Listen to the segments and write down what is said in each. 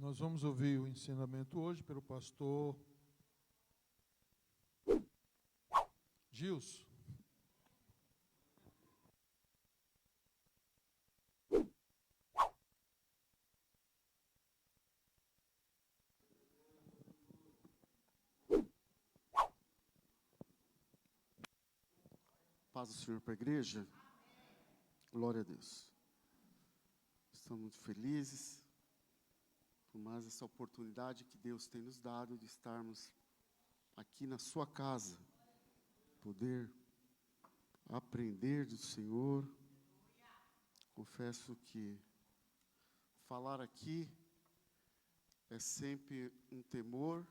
Nós vamos ouvir o ensinamento hoje pelo pastor Gilson. Paz do Senhor para a igreja. Glória a Deus. Estamos muito felizes por mais essa oportunidade que Deus tem nos dado de estarmos aqui na sua casa, poder aprender do Senhor. Confesso que falar aqui é sempre um temor,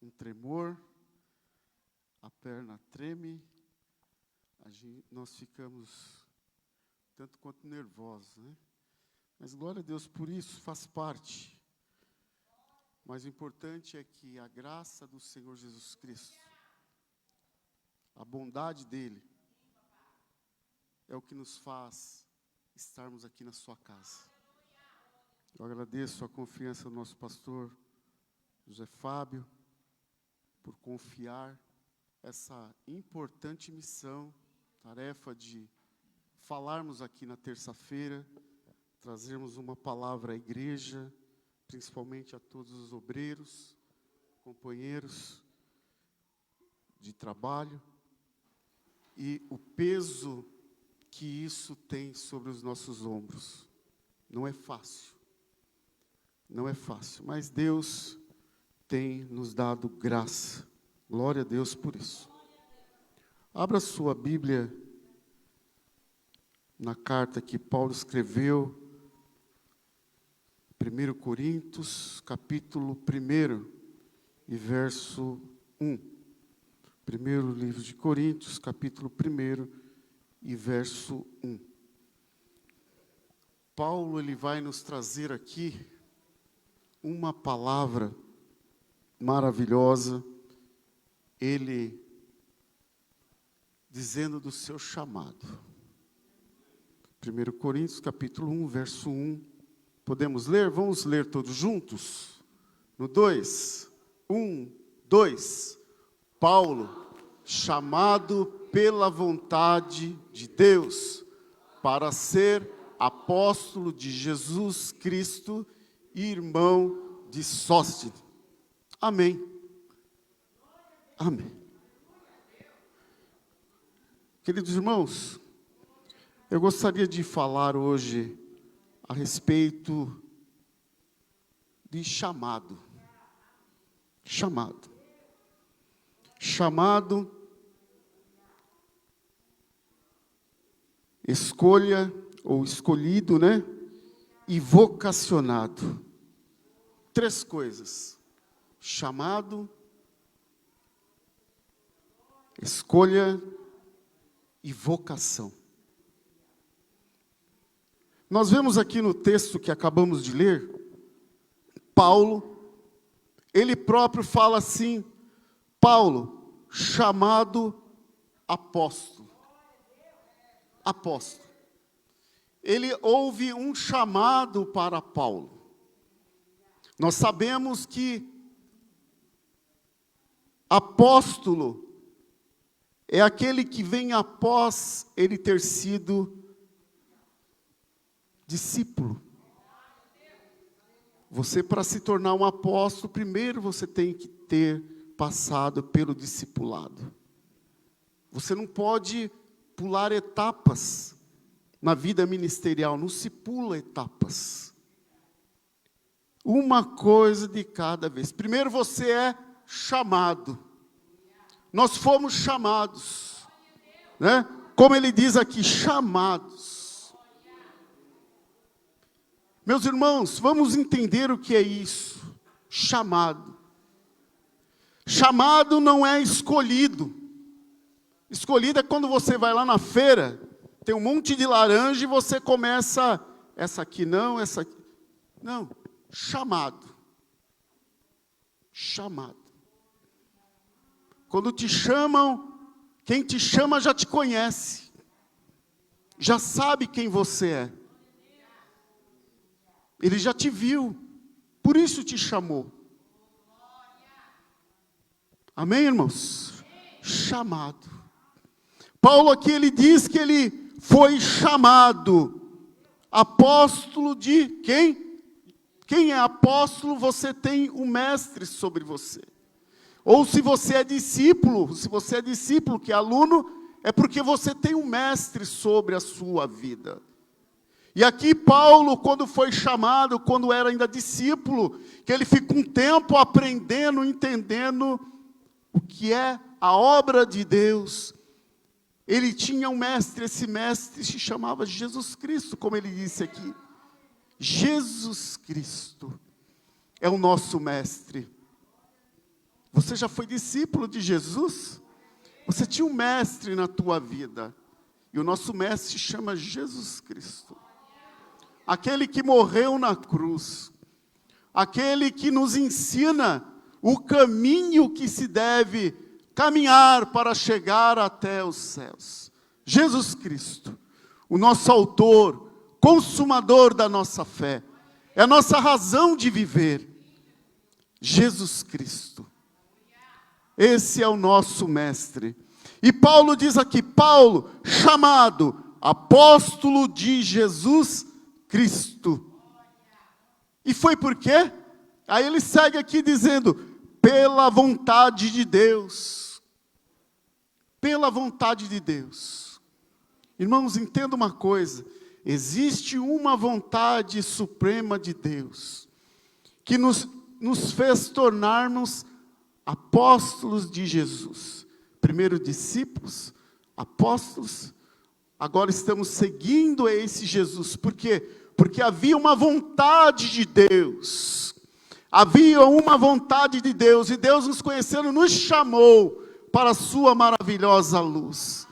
um tremor, a perna treme, nós ficamos tanto quanto nervosos, né? Mas glória a Deus por isso, faz parte. Mas o importante é que a graça do Senhor Jesus Cristo, a bondade dEle, é o que nos faz estarmos aqui na sua casa. Eu agradeço a confiança do nosso pastor José Fábio, por confiar essa importante missão, tarefa de falarmos aqui na terça-feira, trazermos uma palavra à igreja, principalmente a todos os obreiros, companheiros de trabalho, e o peso que isso tem sobre os nossos ombros. Não é fácil, mas Deus tem nos dado graça. Glória a Deus por isso. Abra sua Bíblia na carta que Paulo escreveu, 1 Coríntios, capítulo 1 e verso 1. Primeiro livro de Coríntios, capítulo 1 e verso 1. Paulo, ele vai nos trazer aqui uma palavra maravilhosa, ele dizendo do seu chamado. 1 Coríntios, capítulo 1, verso 1. Podemos ler? Vamos ler todos juntos? No 2. 1, 2. Paulo, chamado pela vontade de Deus, para ser apóstolo de Jesus Cristo e irmão de Sóstene. Amém. Amém. Queridos irmãos, eu gostaria de falar hoje a respeito de chamado. Chamado. Chamado, escolha ou escolhido, né? E vocacionado. 3 coisas: chamado, escolha e vocação. Nós vemos aqui no texto que acabamos de ler, Paulo, ele próprio fala assim: Paulo, chamado apóstolo. Apóstolo. Ele ouve um chamado para Paulo. Nós sabemos que apóstolo é aquele que vem após ele ter sido discípulo. Você, para se tornar um apóstolo, primeiro você tem que ter passado pelo discipulado. Você não pode pular etapas na vida ministerial, não se pula etapas. Uma coisa de cada vez. Primeiro você é chamado. Nós fomos chamados, né? Como ele diz aqui, chamados. Meus irmãos, vamos entender o que é isso. Chamado. Chamado não é escolhido. Escolhido é quando você vai lá na feira, tem um monte de laranja e você começa, essa aqui não, essa aqui. Não, chamado. Chamado. Quando te chamam, quem te chama já te conhece. Já sabe quem você é. Ele já te viu. Por isso te chamou. Amém, irmãos? Chamado. Paulo aqui, ele diz que ele foi chamado apóstolo de quem? Quem é apóstolo, você tem um mestre sobre você. Ou se você é discípulo que é aluno, é porque você tem um mestre sobre a sua vida. E aqui Paulo, quando foi chamado, quando era ainda discípulo, que ele fica um tempo aprendendo, entendendo o que é a obra de Deus. Ele tinha um mestre, esse mestre se chamava Jesus Cristo, como ele disse aqui. Jesus Cristo é o nosso mestre. Você já foi discípulo de Jesus? Você tinha um mestre na tua vida. E o nosso mestre se chama Jesus Cristo. Aquele que morreu na cruz. Aquele que nos ensina o caminho que se deve caminhar para chegar até os céus. Jesus Cristo, o nosso autor, consumador da nossa fé. É a nossa razão de viver. Jesus Cristo. Esse é o nosso mestre. E Paulo diz aqui, Paulo, chamado apóstolo de Jesus Cristo. E foi por quê? Aí ele segue aqui dizendo, pela vontade de Deus. Pela vontade de Deus. Irmãos, entenda uma coisa. Existe uma vontade suprema de Deus, que nos fez tornarmos apóstolos de Jesus. Primeiro discípulos, apóstolos, agora estamos seguindo esse Jesus. Por quê? Porque havia uma vontade de Deus. Havia uma vontade de Deus, e Deus nos conhecendo, nos chamou para a sua maravilhosa luz.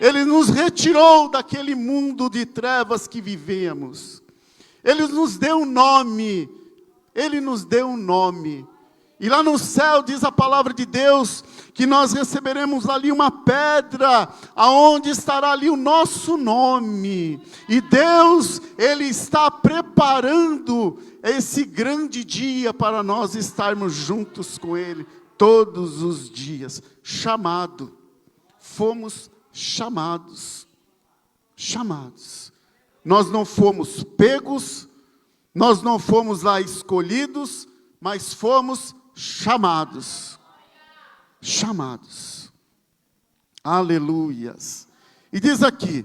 Ele nos retirou daquele mundo de trevas que vivíamos. Ele nos deu um nome. Ele nos deu um nome. E lá no céu diz a palavra de Deus que nós receberemos ali uma pedra, aonde estará ali o nosso nome. E Deus, Ele está preparando esse grande dia para nós estarmos juntos com Ele todos os dias. Chamado. Fomos chamados. Chamados. Nós não fomos pegos, nós não fomos lá escolhidos, mas fomos chamados. Chamados. Aleluias. E diz aqui,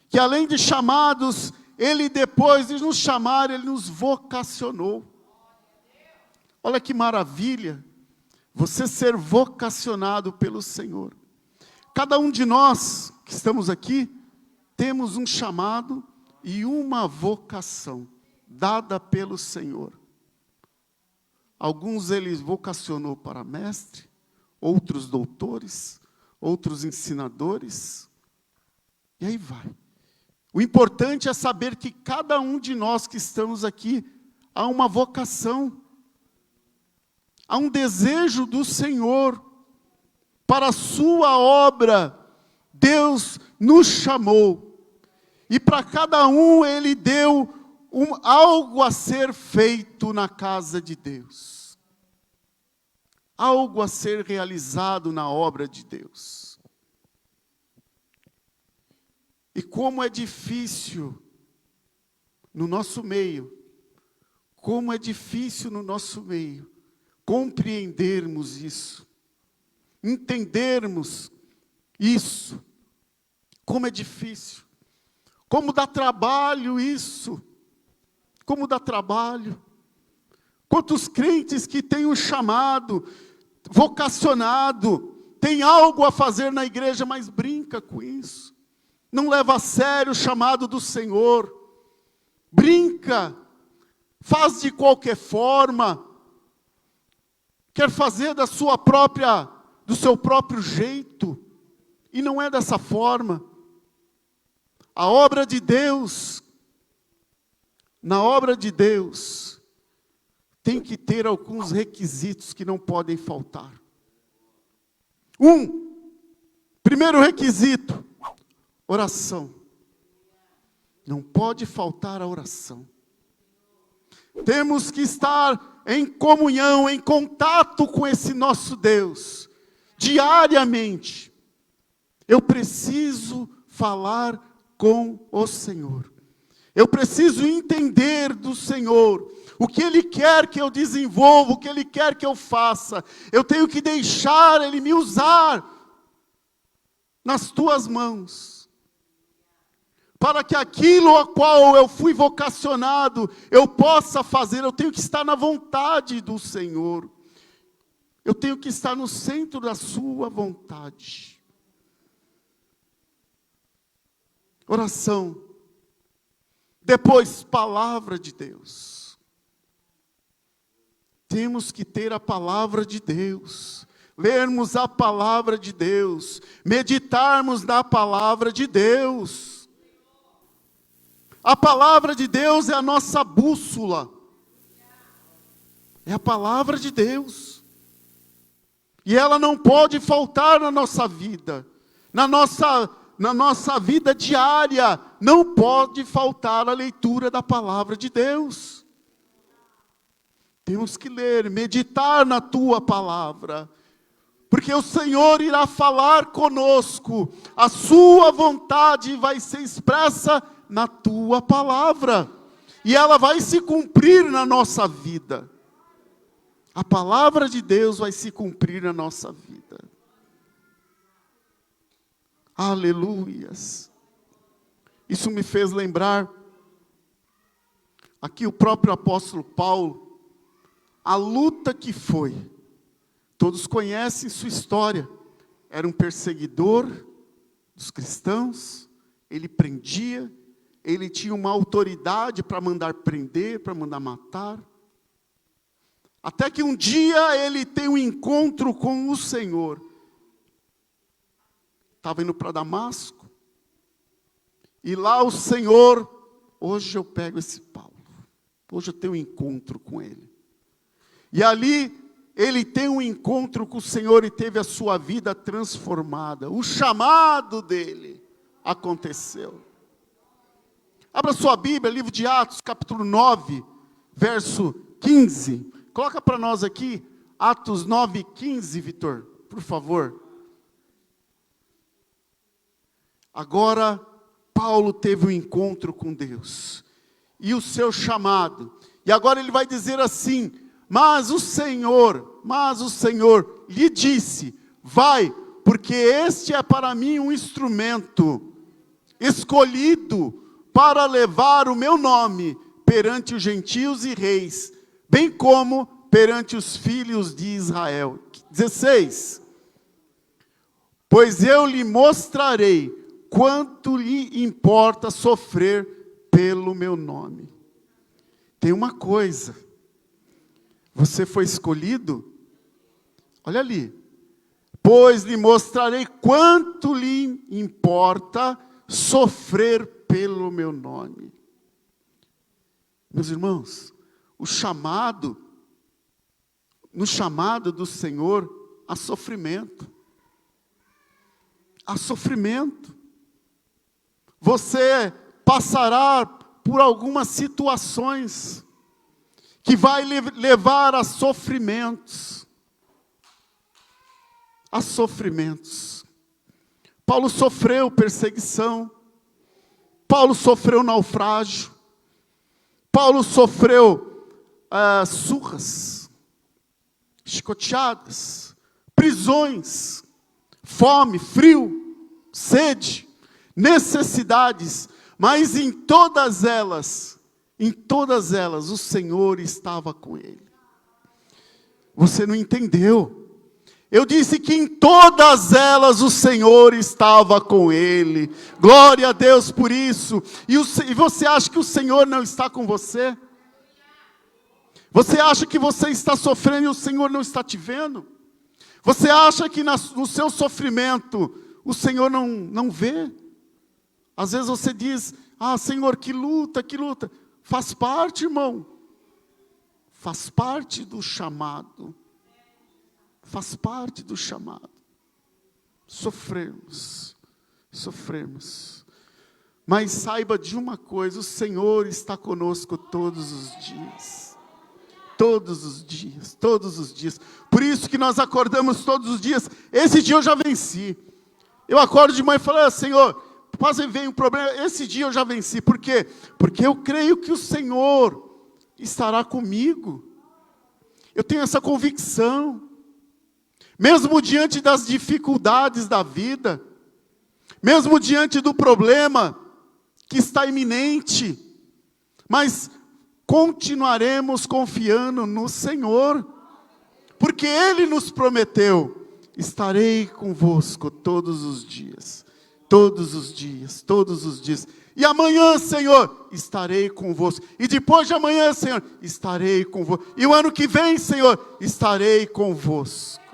que além de chamados, Ele depois de nos chamar, Ele nos vocacionou. Olha que maravilha, você ser vocacionado pelo Senhor. Cada um de nós que estamos aqui, temos um chamado e uma vocação, dada pelo Senhor. Alguns Ele vocacionou para mestre, outros doutores, outros ensinadores, e aí vai. O importante é saber que cada um de nós que estamos aqui, há uma vocação, há um desejo do Senhor, para a sua obra. Deus nos chamou, e para cada um Ele deu algo a ser feito na casa de Deus. Algo a ser realizado na obra de Deus. E como é difícil no nosso meio, compreendermos isso, entendermos isso, como é difícil, como dá trabalho isso, como dá trabalho. Quantos crentes que têm um chamado, vocacionado, tem algo a fazer na igreja, mas brinca com isso. Não leva a sério o chamado do Senhor. Brinca, faz de qualquer forma, quer fazer do seu próprio jeito, e não é dessa forma. A obra de Deus, na obra de Deus, tem que ter alguns requisitos que não podem faltar. Primeiro requisito, oração. Não pode faltar a oração. Temos que estar em comunhão, em contato com esse nosso Deus, diariamente. Eu preciso falar com o Senhor. Eu preciso entender do Senhor o que Ele quer que eu desenvolva, o que Ele quer que eu faça. Eu tenho que deixar Ele me usar nas tuas mãos, para que aquilo a qual eu fui vocacionado, eu possa fazer. Eu tenho que estar na vontade do Senhor. Eu tenho que estar no centro da sua vontade. Oração. Depois, palavra de Deus. Temos que ter a palavra de Deus. Lermos a palavra de Deus. Meditarmos na palavra de Deus. A palavra de Deus é a nossa bússola. É a palavra de Deus. E ela não pode faltar na nossa vida. Na nossa vida diária, não pode faltar a leitura da palavra de Deus. Temos que ler, meditar na tua palavra, porque o Senhor irá falar conosco, a sua vontade vai ser expressa na tua palavra, e ela vai se cumprir na nossa vida. A palavra de Deus vai se cumprir na nossa vida. Aleluias. Isso me fez lembrar, aqui o próprio apóstolo Paulo, a luta que foi. Todos conhecem sua história. Era um perseguidor dos cristãos, ele prendia, ele tinha uma autoridade para mandar prender, para mandar matar. Até que um dia ele tem um encontro com o Senhor. Estava indo para Damasco, e lá o Senhor, hoje eu pego esse Paulo, hoje eu tenho um encontro com ele. E ali, ele tem um encontro com o Senhor e teve a sua vida transformada. O chamado dele aconteceu. Abra sua Bíblia, livro de Atos, capítulo 9, verso 15. Coloca para nós aqui, Atos 9, 15, Vitor, por favor. Agora, Paulo teve um encontro com Deus, e o seu chamado, e agora ele vai dizer assim, mas o Senhor lhe disse, vai, porque este é para mim um instrumento, escolhido para levar o meu nome, perante os gentios e reis, bem como perante os filhos de Israel. 16, pois eu lhe mostrarei, quanto lhe importa sofrer pelo meu nome. Tem uma coisa, você foi escolhido, olha ali, pois lhe mostrarei quanto lhe importa sofrer pelo meu nome. Meus irmãos, no chamado do Senhor, há sofrimento. Há sofrimento. Você passará por algumas situações que vai levar a sofrimentos. A sofrimentos. Paulo sofreu perseguição. Paulo sofreu naufrágio. Paulo sofreu surras, chicoteadas, prisões, fome, frio, sede, necessidades, mas em todas elas, o Senhor estava com ele. Você não entendeu? Eu disse que em todas elas o Senhor estava com ele. Glória a Deus por isso. E você acha que o Senhor não está com você? Você acha que você está sofrendo e o Senhor não está te vendo? Você acha que no seu sofrimento o Senhor não vê? Às vezes você diz, Senhor, que luta. Faz parte, irmão. Faz parte do chamado. Faz parte do chamado. Sofremos. Mas saiba de uma coisa, o Senhor está conosco todos os dias. Todos os dias, todos os dias. Por isso que nós acordamos todos os dias. Esse dia eu já venci. Eu acordo de manhã e falo, Senhor, quase vem um problema. Esse dia eu já venci. Por quê? Porque eu creio que o Senhor estará comigo. Eu tenho essa convicção. Mesmo diante das dificuldades da vida, mesmo diante do problema que está iminente, mas continuaremos confiando no Senhor, porque Ele nos prometeu, estarei convosco todos os dias, todos os dias, todos os dias. E amanhã, Senhor, estarei convosco. E depois de amanhã, Senhor, estarei convosco. E o ano que vem, Senhor, estarei convosco.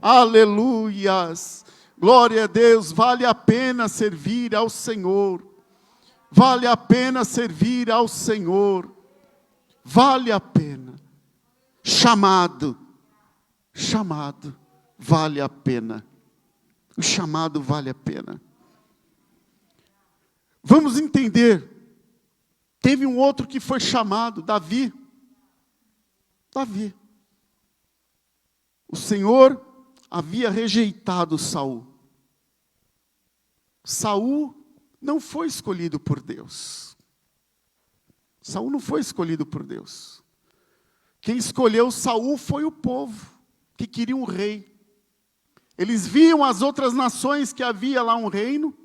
Aleluias, glória a Deus, vale a pena servir ao Senhor, vale a pena servir ao Senhor, vale a pena, chamado, vale a pena, o chamado vale a pena. Vamos entender, teve um outro que foi chamado, Davi, o Senhor havia rejeitado Saul. Saul não foi escolhido por Deus. Saul não foi escolhido por Deus. Quem escolheu Saul foi o povo, que queria um rei. Eles viam as outras nações que havia lá um reino,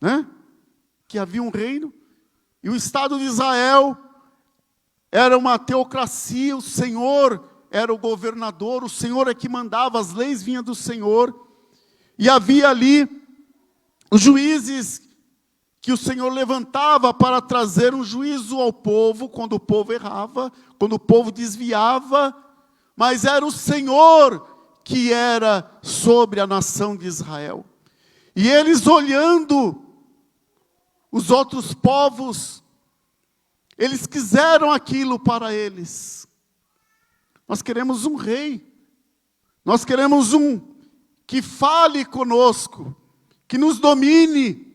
né? Que havia um reino, e o Estado de Israel era uma teocracia, o Senhor era o governador, o Senhor é que mandava, as leis vinham do Senhor, e havia ali os juízes que o Senhor levantava para trazer um juízo ao povo, quando o povo errava, quando o povo desviava, mas era o Senhor que era sobre a nação de Israel. E eles olhando os outros povos, eles quiseram aquilo para eles. Nós queremos um rei, nós queremos um que fale conosco, que nos domine.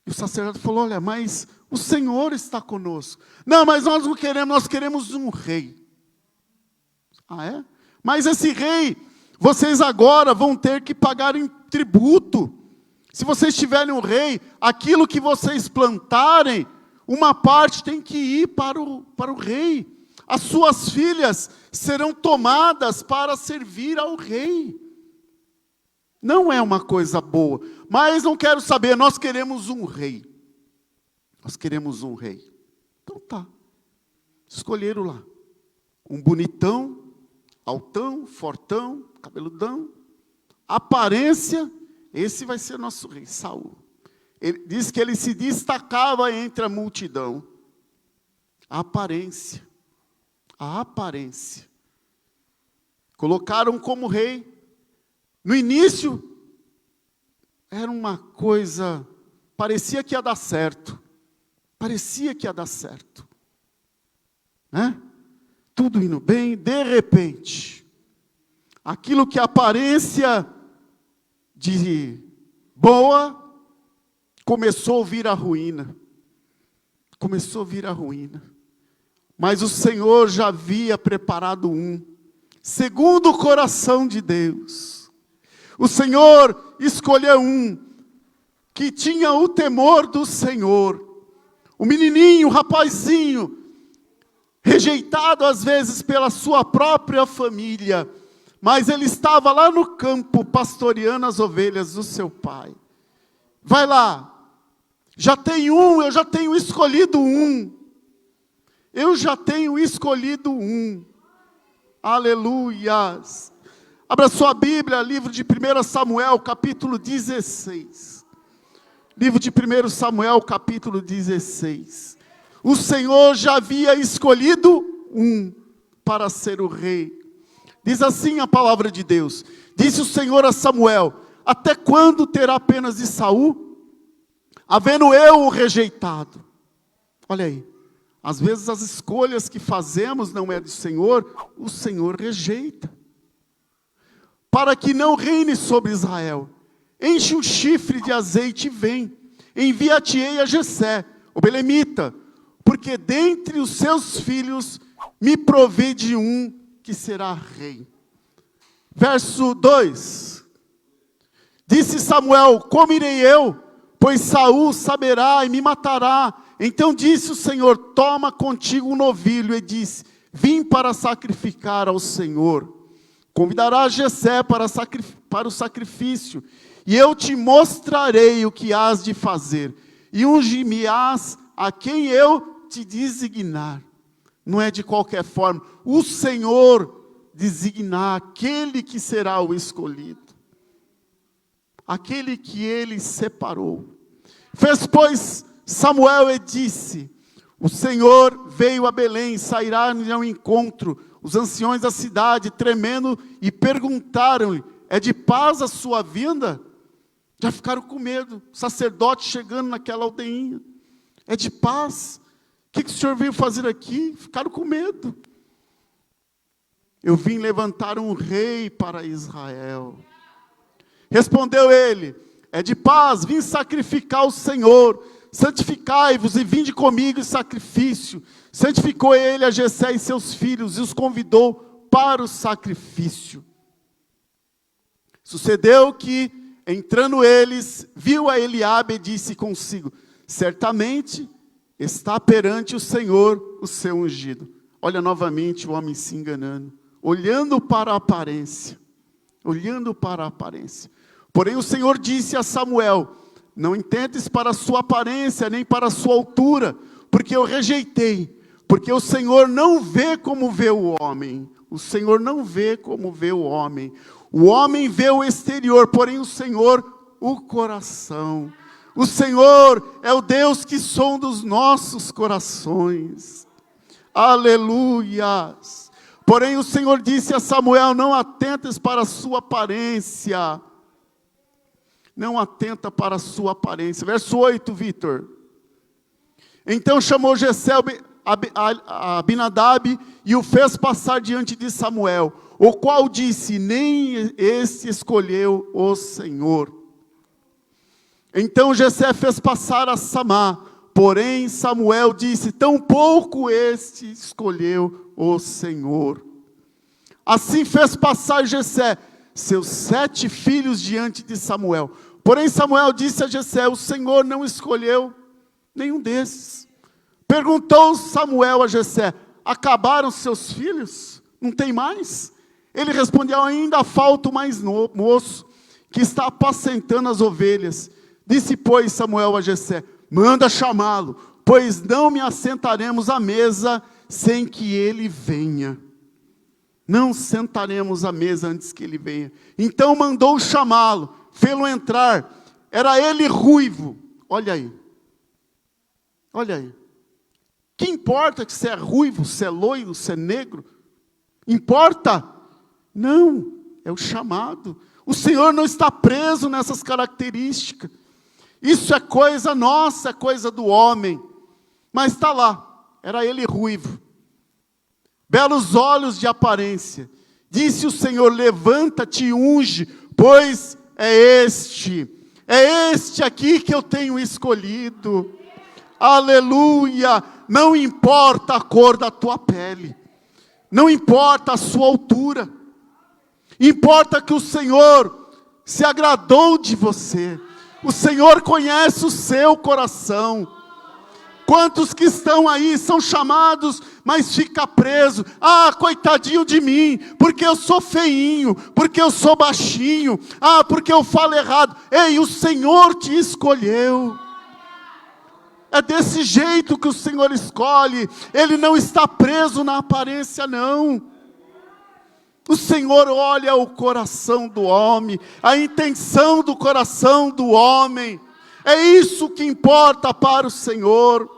E o sacerdote falou, olha, mas o Senhor está conosco. Não, mas nós não queremos, nós queremos um rei. Ah, é? Mas esse rei, vocês agora vão ter que pagar em tributo. Se vocês tiverem um rei, aquilo que vocês plantarem, uma parte tem que ir para o rei. As suas filhas serão tomadas para servir ao rei. Não é uma coisa boa, mas não quero saber, nós queremos um rei. Nós queremos um rei. Então tá, escolheram lá, um bonitão, altão, fortão, cabeludão, aparência, esse vai ser nosso rei, Saul. Ele diz que ele se destacava entre a multidão. A aparência. Colocaram como rei. No início, era uma coisa, parecia que ia dar certo. Né? Tudo indo bem, de repente, aquilo que a aparência de boa, começou a vir a ruína. Mas o Senhor já havia preparado um, segundo o coração de Deus. O Senhor escolheu um, que tinha o temor do Senhor. O menininho, o rapazinho, rejeitado às vezes pela sua própria família, mas ele estava lá no campo, pastoreando as ovelhas do seu pai. Vai lá, eu já tenho escolhido um. Aleluias. Abra sua Bíblia, livro de 1 Samuel, capítulo 16. Livro de 1 Samuel, capítulo 16. O Senhor já havia escolhido um para ser o rei. Diz assim a palavra de Deus. Disse o Senhor a Samuel, até quando terá apenas de Saul? Havendo eu o rejeitado. Olha aí. Às vezes as escolhas que fazemos não é do Senhor, o Senhor rejeita. Para que não reine sobre Israel. Enche um chifre de azeite e vem. Envia-te-ei a Jessé, o belemita, porque dentre os seus filhos me provê de um que será rei. Verso 2. Disse Samuel: como irei eu? Pois Saul saberá e me matará. Então disse o Senhor: toma contigo um novilho. E disse: vim para sacrificar ao Senhor. Convidarás Jessé para o sacrifício, e eu te mostrarei o que hás de fazer, e ungir-me-ás a quem eu te designar. Não é de qualquer forma, o Senhor designar aquele que será o escolhido, aquele que ele separou. Fez, pois, Samuel e disse: o Senhor veio a Belém, sairá-lhe ao encontro os anciões da cidade, tremendo, e perguntaram-lhe: é de paz a sua vinda? Já ficaram com medo, o sacerdote chegando naquela aldeinha. É de paz? O que o senhor veio fazer aqui? Ficaram com medo. Eu vim levantar um rei para Israel. Respondeu ele: é de paz, vim sacrificar o Senhor. Santificai-vos e vinde comigo em sacrifício. Santificou ele a Jessé e seus filhos, e os convidou para o sacrifício. Sucedeu que, entrando eles, viu a Eliabe e disse consigo: certamente está perante o Senhor o seu ungido. Olha novamente o homem se enganando, olhando para a aparência. Olhando para a aparência. Porém o Senhor disse a Samuel: não intentes para a sua aparência, nem para a sua altura, porque eu rejeitei. Porque o Senhor não vê como vê o homem. O Senhor não vê como vê o homem. O homem vê o exterior, porém o Senhor o coração. O Senhor é o Deus que sonda os nossos corações. Aleluias. Porém o Senhor disse a Samuel: não atentes para a sua aparência. Não atenta para a sua aparência. Verso 8, Vitor. Então chamou Jessé a Abinadab e o fez passar diante de Samuel, o qual disse: nem este escolheu o Senhor. Então Jessé fez passar a Samá, porém Samuel disse: tampouco este escolheu o Senhor. Assim fez passar Jessé seus 7 filhos diante de Samuel. Porém Samuel disse a Jessé: o Senhor não escolheu nenhum desses. Perguntou Samuel a Jessé: acabaram seus filhos? Não tem mais? Ele respondeu: ainda falta o mais moço, que está apacentando as ovelhas. Disse, pois, Samuel a Jessé: manda chamá-lo, pois não me assentaremos à mesa sem que ele venha. Não sentaremos à mesa antes que ele venha. Então mandou chamá-lo, fê-lo entrar. Era ele ruivo. Olha aí. Olha aí. Que importa que você é ruivo, se é loiro, se é negro? Importa? Não, é o chamado. O Senhor não está preso nessas características. Isso é coisa nossa, é coisa do homem. Mas está lá, era ele ruivo. Belos olhos de aparência. Disse o Senhor: levanta-te e unge, pois é este aqui que eu tenho escolhido. Aleluia! Não importa a cor da tua pele, não importa a sua altura, importa que o Senhor se agradou de você. O Senhor conhece o seu coração. Quantos que estão aí são chamados, mas fica preso? Ah, coitadinho de mim, porque eu sou feinho, porque eu sou baixinho, ah, porque eu falo errado. Ei, o Senhor te escolheu. É desse jeito que o Senhor escolhe. Ele não está preso na aparência, não. O Senhor olha o coração do homem, a intenção do coração do homem. É isso que importa para o Senhor.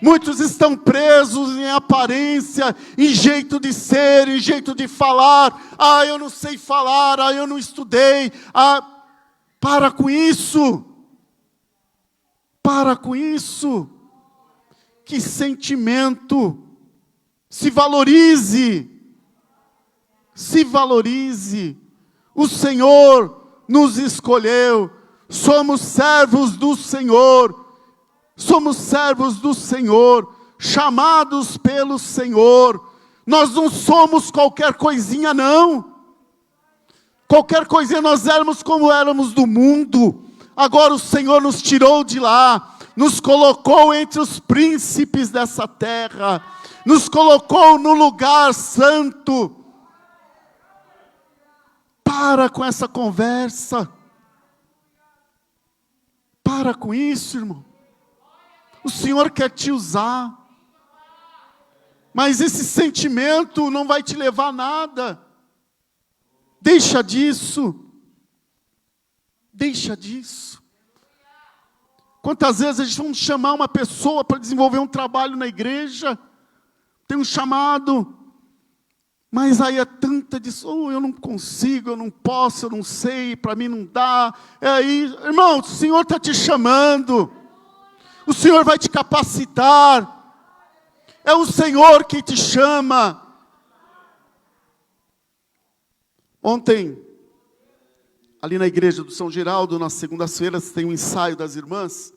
Muitos estão presos em aparência, em jeito de ser, em jeito de falar. Ah, eu não sei falar, ah, eu não estudei. Ah, para com isso. Para com isso. Que sentimento. Se valorize. Se valorize. O Senhor nos escolheu. Somos servos do Senhor. Somos servos do Senhor. chamados pelo Senhor. Nós não somos qualquer coisinha, não. Qualquer coisinha nós éramos como éramos do mundo. Agora o Senhor nos tirou de lá, nos colocou entre os príncipes dessa terra, nos colocou no lugar santo. Para com essa conversa. Para com isso, irmão. O Senhor quer te usar. Mas esse sentimento não vai te levar a nada. Deixa disso. Deixa disso. Quantas vezes a gente vamos chamar uma pessoa para desenvolver um trabalho na igreja, tem um chamado, mas aí é tanta disso, eu não consigo, eu não posso, eu não sei, para mim não dá. É aí, irmão, o Senhor está te chamando, o Senhor vai te capacitar, é o Senhor que te chama. Ontem, ali na igreja do São Geraldo, nas segundas-feiras, tem um ensaio das irmãs,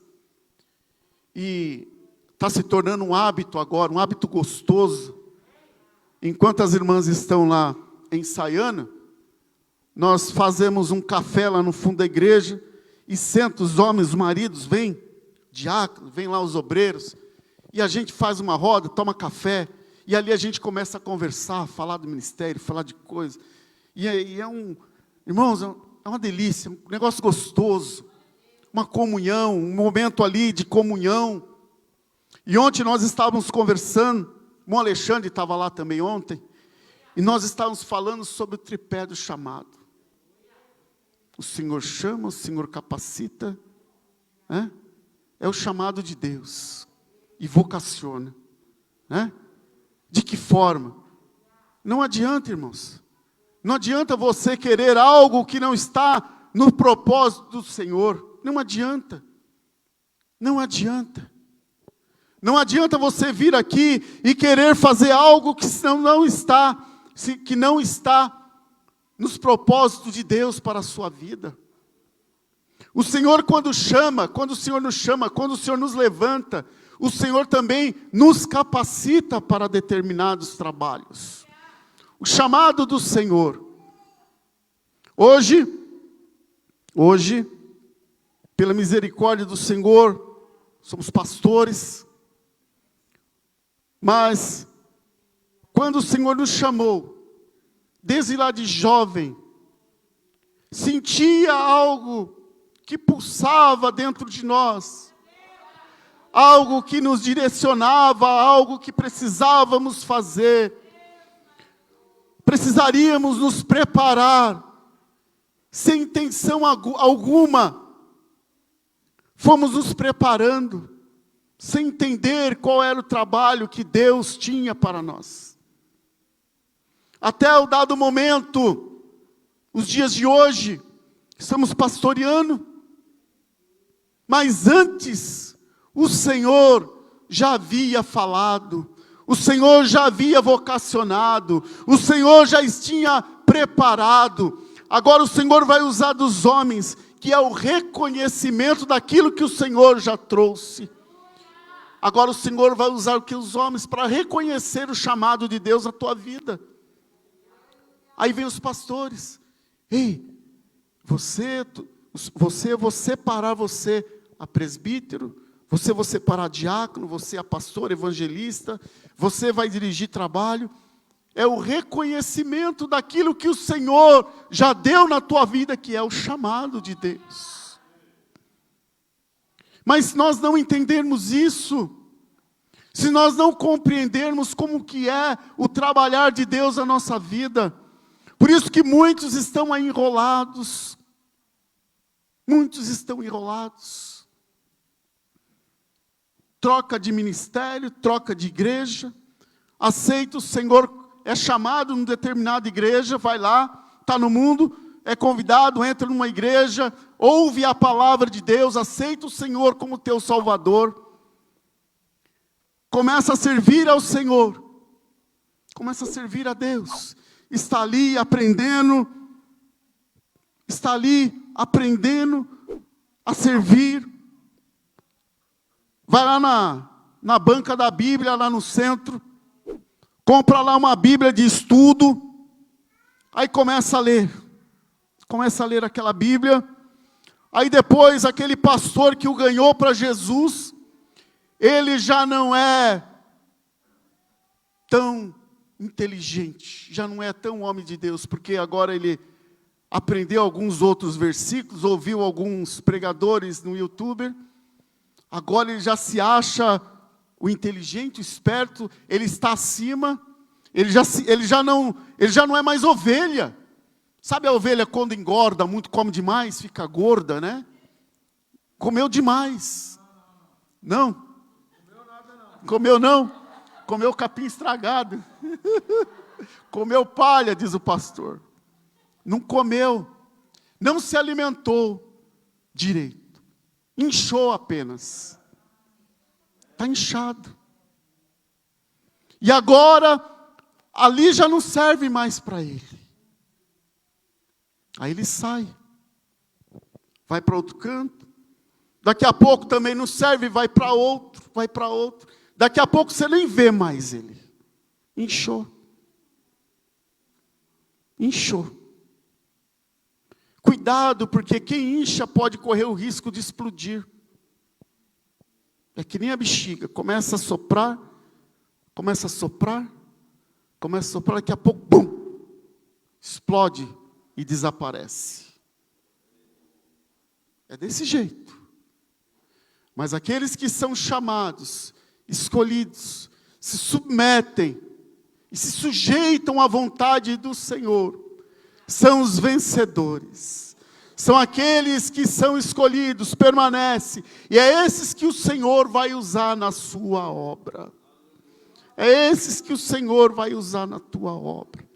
e está se tornando um hábito agora, um hábito gostoso. Enquanto as irmãs estão lá ensaiando, nós fazemos um café lá no fundo da igreja, e sentam os homens, os maridos, vêm, diáconos, vêm lá os obreiros, e a gente faz uma roda, toma café, e ali a gente começa a conversar, falar do ministério, falar de coisas, e é um, irmãos, é uma delícia, um negócio gostoso, uma comunhão, um momento ali de comunhão. E ontem nós estávamos conversando, o irmão Alexandre estava lá também ontem, e nós estávamos falando sobre o tripé do chamado. O Senhor chama, o Senhor capacita, é o chamado de Deus, e vocaciona. De que forma? Não adianta, irmãos, não adianta você querer algo que não está no propósito do Senhor. Não adianta. Não adianta. Não adianta você vir aqui e querer fazer algo que não está nos propósitos de Deus para a sua vida. O Senhor quando o Senhor nos chama, quando o Senhor nos levanta, o Senhor também nos capacita para determinados trabalhos. O chamado do Senhor. Hoje, pela misericórdia do Senhor, somos pastores, mas quando o Senhor nos chamou, desde lá de jovem, sentia algo que pulsava dentro de nós, algo que nos direcionava, algo que precisávamos fazer. Precisaríamos nos preparar, sem intenção alguma. Fomos nos preparando, sem entender qual era o trabalho que Deus tinha para nós. Até o dado momento, os dias de hoje, estamos pastoreando, mas antes, o Senhor já havia falado, o Senhor já havia vocacionado, o Senhor já tinha preparado. Agora o Senhor vai usar dos homens, que é o reconhecimento daquilo que o Senhor já trouxe. Agora o Senhor vai usar os homens para reconhecer o chamado de Deus na tua vida. Aí vem os pastores. Ei, vou separar você a presbítero, vou separar diácono, você a pastor, evangelista, você vai dirigir trabalho. É o reconhecimento daquilo que o Senhor já deu na tua vida, que é o chamado de Deus. Mas se nós não entendermos isso, se nós não compreendermos como que é o trabalhar de Deus na nossa vida, por isso que muitos estão aí enrolados. Muitos estão enrolados. Troca de ministério, troca de igreja, aceita o Senhor, é chamado numa determinada igreja, vai lá, está no mundo, é convidado, entra numa igreja, ouve a palavra de Deus, aceita o Senhor como teu Salvador, começa a servir ao Senhor, começa a servir a Deus, está ali aprendendo a servir, vai lá na banca da Bíblia, lá no centro, compra lá uma Bíblia de estudo, aí começa a ler aquela Bíblia, aí depois aquele pastor que o ganhou para Jesus, ele já não é tão inteligente, já não é tão homem de Deus, porque agora ele aprendeu alguns outros versículos, ouviu alguns pregadores no YouTube, agora ele já se acha o inteligente, o esperto, ele está acima, ele já não é mais ovelha. Sabe a ovelha quando engorda muito, come demais, fica gorda, né? Comeu demais. Não? Comeu não? Comeu capim estragado. Comeu palha, diz o pastor. Não comeu. Não se alimentou direito. Inchou apenas. Está inchado. E agora, ali já não serve mais para ele. Aí ele sai. Vai para outro canto. Daqui a pouco também não serve, vai para outro, vai para outro. Daqui a pouco você nem vê mais ele. Inchou. Inchou. Cuidado, porque quem incha pode correr o risco de explodir. É que nem a bexiga, começa a soprar, daqui a pouco, bum, explode e desaparece. É desse jeito. Mas aqueles que são chamados, escolhidos, se submetem e se sujeitam à vontade do Senhor, são os vencedores. São aqueles que são escolhidos, permanecem. E é esses que o Senhor vai usar na sua obra. É esses que o Senhor vai usar na tua obra.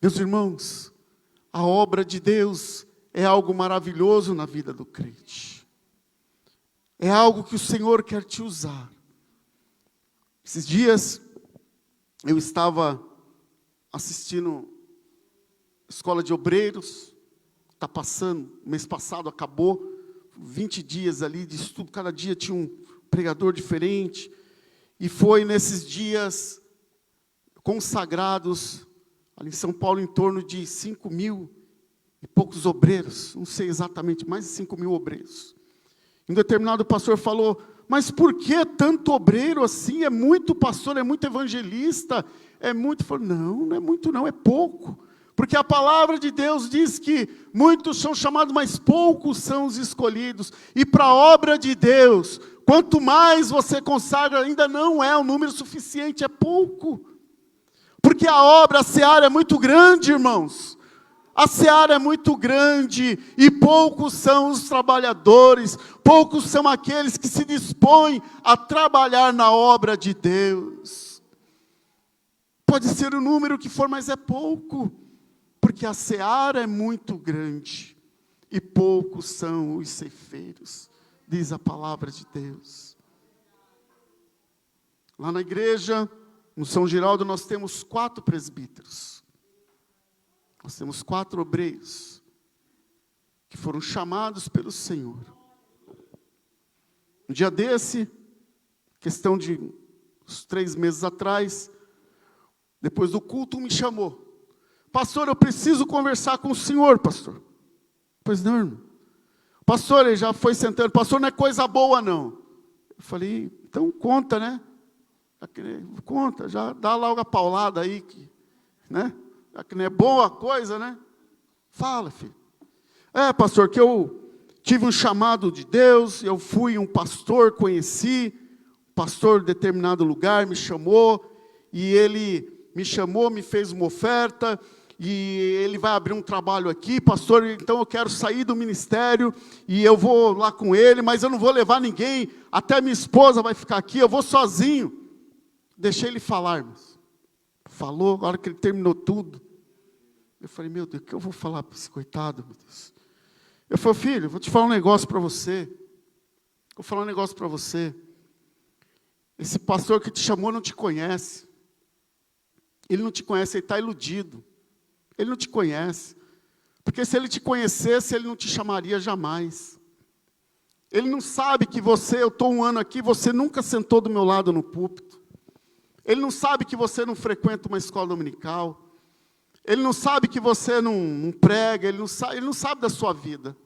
Meus irmãos, a obra de Deus é algo maravilhoso na vida do crente. É algo que o Senhor quer te usar. Esses dias, eu estava assistindo Escola de Obreiros, está passando, mês passado acabou, 20 dias ali de estudo, cada dia tinha um pregador diferente, e foi nesses dias consagrados, ali em São Paulo, em torno de 5.000 e poucos obreiros, não sei exatamente, mais de 5.000 obreiros. Um determinado pastor falou, mas por que tanto obreiro assim? É muito pastor, é muito evangelista, é muito... Falei, não é muito não, é pouco. Porque a palavra de Deus diz que muitos são chamados, mas poucos são os escolhidos. E para a obra de Deus, quanto mais você consagra, ainda não é um número suficiente, é pouco. Porque a obra, a seara é muito grande, irmãos. A seara é muito grande e poucos são os trabalhadores, poucos são aqueles que se dispõem a trabalhar na obra de Deus. Pode ser o número que for, mas é pouco. Porque a seara é muito grande e poucos são os ceifeiros, diz a palavra de Deus. Lá na igreja, no São Geraldo, nós temos 4 presbíteros. Nós temos 4 obreiros que foram chamados pelo Senhor. Um dia desse, questão de uns 3 meses atrás, depois do culto, me chamou. Pastor, eu preciso conversar com o senhor, pastor. Pois não, irmão. Pastor, ele já foi sentando. Pastor, não é coisa boa, não. Eu falei, então conta, né? Conta, já dá logo a paulada aí, né? Já que não é boa a coisa, né? Fala, filho. É, pastor, que eu tive um chamado de Deus, eu fui um pastor, conheci, pastor de determinado lugar me chamou, e ele me chamou, me fez uma oferta, e ele vai abrir um trabalho aqui, pastor, então eu quero sair do ministério, e eu vou lá com ele, mas eu não vou levar ninguém, até minha esposa vai ficar aqui, eu vou sozinho. Deixei ele falar, irmãos. Falou, a hora que ele terminou tudo, eu falei, meu Deus, o que eu vou falar para esse coitado, meu Deus? Eu falei, filho, vou te falar um negócio para você. Vou falar um negócio para você. Esse pastor que te chamou não te conhece. Ele não te conhece, ele está iludido. Ele não te conhece. Porque se ele te conhecesse, ele não te chamaria jamais. Ele não sabe que eu estou um ano aqui, você nunca sentou do meu lado no púlpito. Ele não sabe que você não frequenta uma escola dominical. Ele não sabe que você não prega, ele não sabe da sua vida.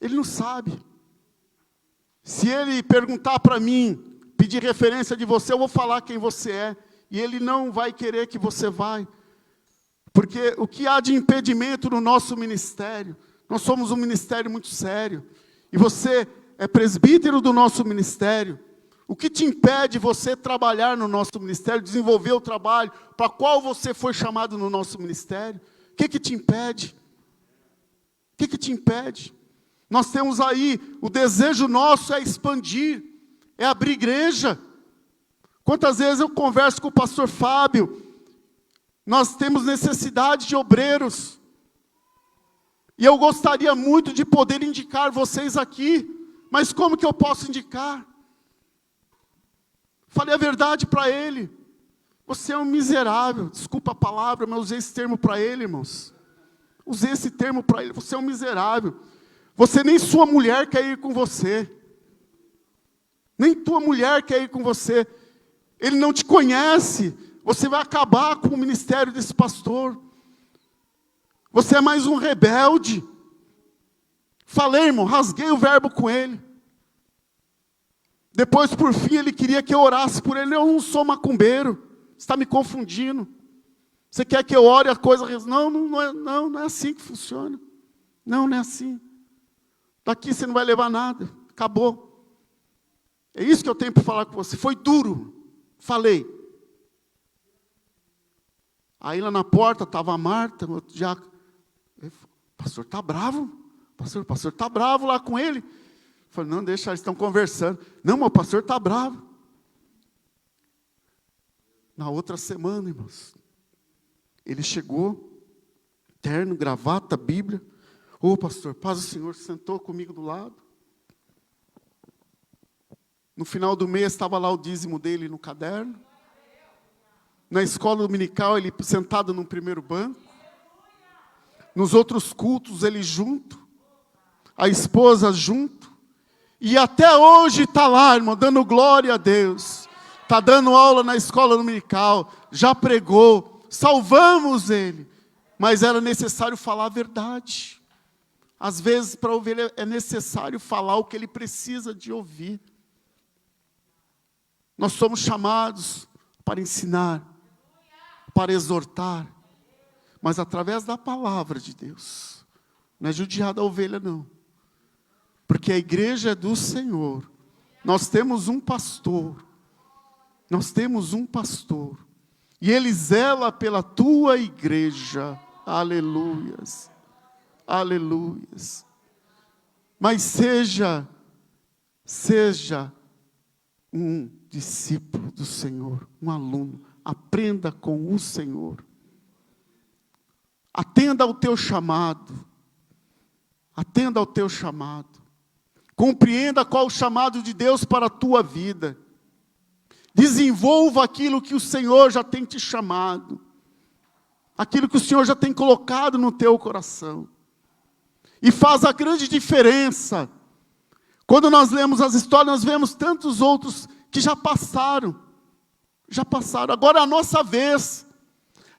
Ele não sabe. Se ele perguntar para mim, pedir referência de você, eu vou falar quem você é. E ele não vai querer que você vá. Porque o que há de impedimento no nosso ministério? Nós somos um ministério muito sério. E você é presbítero do nosso ministério. O que te impede você trabalhar no nosso ministério, desenvolver o trabalho para qual você foi chamado no nosso ministério? O que te impede? O que te impede? Nós temos aí, o desejo nosso é expandir, é abrir igreja. Quantas vezes eu converso com o pastor Fábio, nós temos necessidade de obreiros. E eu gostaria muito de poder indicar vocês aqui, mas como que eu posso indicar? Falei a verdade para ele. Você é um miserável. Desculpa a palavra, mas usei esse termo para ele, irmãos. Usei esse termo para ele. Você é um miserável. Você nem sua mulher quer ir com você. Nem tua mulher quer ir com você. Ele não te conhece. Você vai acabar com o ministério desse pastor. Você é mais um rebelde. Falei, irmão, rasguei o verbo com ele. Depois, por fim, ele queria que eu orasse por ele. Eu não sou macumbeiro. Você está me confundindo. Você quer que eu ore a coisa? Não é assim que funciona. Não é assim. Daqui você não vai levar nada. Acabou. É isso que eu tenho para falar com você. Foi duro. Falei. Aí lá na porta estava a Marta. Já, o pastor está bravo. O pastor está bravo lá com ele. Falei, não, deixa, eles estão conversando. Não, mas o pastor está bravo. Na outra semana, irmãos, ele chegou, terno, gravata, Bíblia. Ô, pastor, paz do Senhor, sentou comigo do lado. No final do mês, estava lá o dízimo dele no caderno. Na escola dominical, ele sentado no primeiro banco. Nos outros cultos, ele junto. A esposa junto. E até hoje está lá, irmão, dando glória a Deus. Está dando aula na escola dominical. Já pregou. Salvamos ele. Mas era necessário falar a verdade. Às vezes, para a ovelha, é necessário falar o que ele precisa de ouvir. Nós somos chamados para ensinar, para exortar. Mas através da palavra de Deus. Não é judiar da ovelha, não. Porque a igreja é do Senhor. Nós temos um pastor. Nós temos um pastor. E ele zela pela tua igreja. Aleluias. Aleluias. Mas seja um discípulo do Senhor, um aluno. Aprenda com o Senhor. Atenda ao teu chamado. Atenda ao teu chamado. Compreenda qual o chamado de Deus para a tua vida. Desenvolva aquilo que o Senhor já tem te chamado. Aquilo que o Senhor já tem colocado no teu coração. E faz a grande diferença. Quando nós lemos as histórias, nós vemos tantos outros que já passaram. Já passaram. Agora é a nossa vez.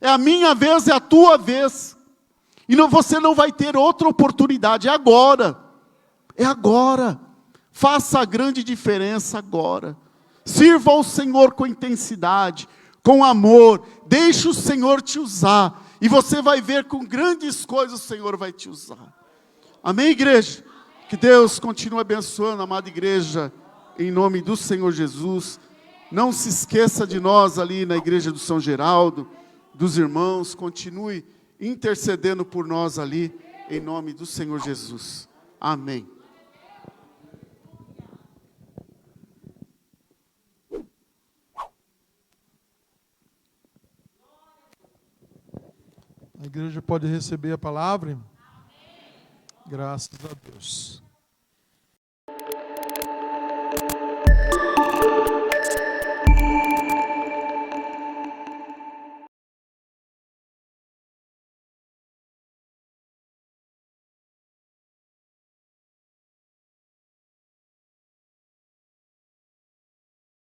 É a minha vez, é a tua vez. E você não vai ter outra oportunidade. É agora. É agora. Faça a grande diferença agora. Sirva ao Senhor com intensidade, com amor. Deixe o Senhor te usar. E você vai ver com grandes coisas o Senhor vai te usar. Amém, igreja? Que Deus continue abençoando a amada igreja, em nome do Senhor Jesus. Não se esqueça de nós ali na igreja do São Geraldo, dos irmãos. Continue intercedendo por nós ali, em nome do Senhor Jesus. Amém. A igreja pode receber a palavra? Amém. Graças a Deus.